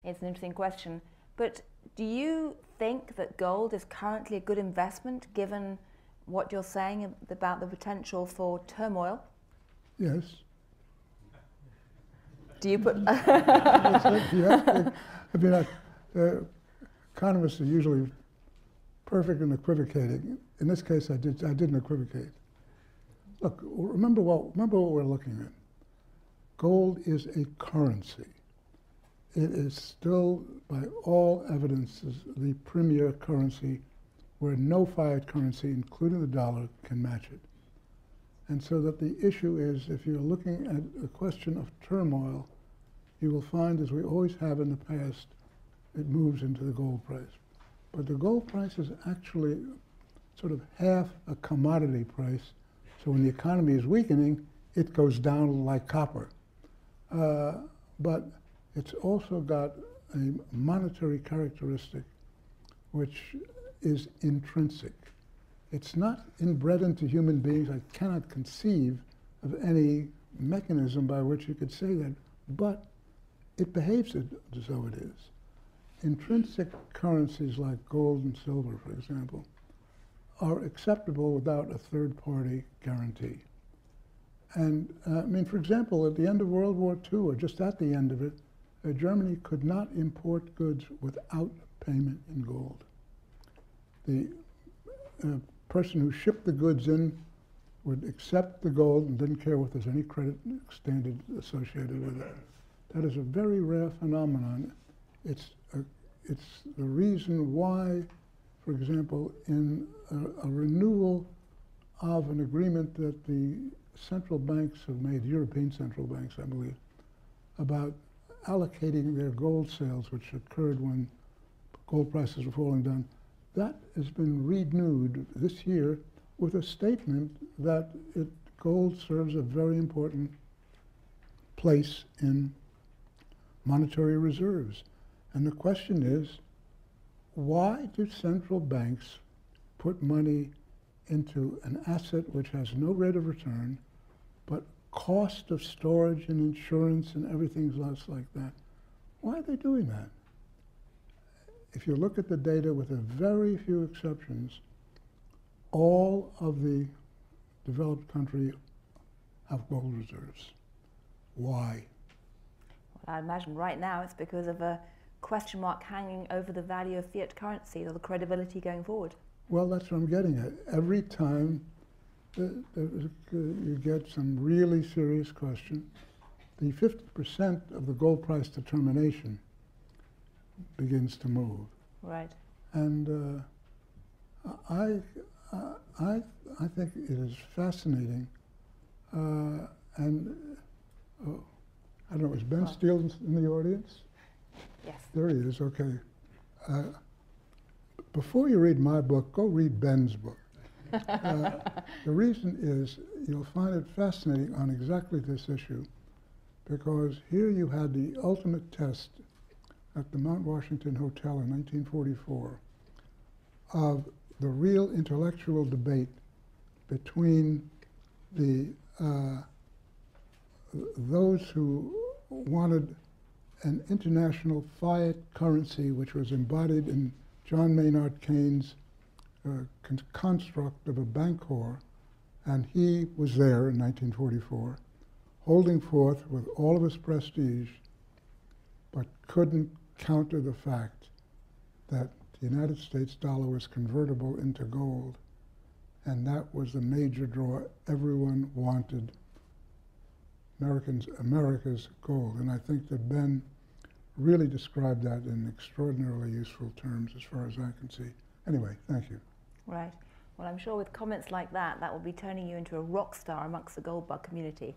It's an interesting question. But do you think that gold is currently a good investment given what you're saying about the potential for turmoil? Yes. Do you put... Yeah. I mean, economists are usually perfect in equivocating. In this case, I didn't equivocate. Look, remember what we're looking at. Gold is a currency. It is still, by all evidences, the premier currency where no fiat currency, including the dollar, can match it. And so that the issue is, if you're looking at a question of turmoil, you will find, as we always have in the past, it moves into the gold price. But the gold price is actually sort of half a commodity price. So when the economy is weakening, it goes down like copper. But it's also got a monetary characteristic which is intrinsic. It's not inbred into human beings. I cannot conceive of any mechanism by which you could say that, but it behaves as though it is. Intrinsic currencies like gold and silver, for example, are acceptable without a third-party guarantee. And I mean, for example, at the end of World War II, or just at the end of it, Germany could not import goods without payment in gold. The person who shipped the goods in would accept the gold and didn't care if there's any credit standard associated with it. That is a very rare phenomenon. It's the reason why, for example, in a renewal of an agreement that the central banks have made, European central banks, I believe, about allocating their gold sales, which occurred when gold prices were falling down, that has been renewed this year with a statement that gold serves a very important place in monetary reserves. And the question is, why do central banks put money into an asset which has no rate of return, but cost of storage and insurance and everything else like that? Why are they doing that? If you look at the data, with a very few exceptions, all of the developed countries have gold reserves. Why? Well, I imagine right now it's because of a question mark hanging over the value of fiat currency or the credibility going forward. Well, that's what I'm getting at. Every time you get some really serious question, the 50% of the gold price determination begins to move. Right. And I think it is fascinating. And I don't know, is Ben Steele in the audience? Yes. There he is, okay. Before you read my book, go read Ben's book. The reason is you'll find it fascinating on exactly this issue, because here you had the ultimate test at the Mount Washington Hotel in 1944 of the real intellectual debate between those who wanted an international fiat currency, which was embodied in John Maynard Keynes' construct of a bancor, and he was there in 1944, holding forth with all of his prestige, but couldn't counter the fact that the United States dollar was convertible into gold, and that was the major draw. Everyone wanted America's gold, and I think that Ben really described that in extraordinarily useful terms as far as I can see. Anyway, thank you. Right. Well, I'm sure with comments like that, that will be turning you into a rock star amongst the gold bug community.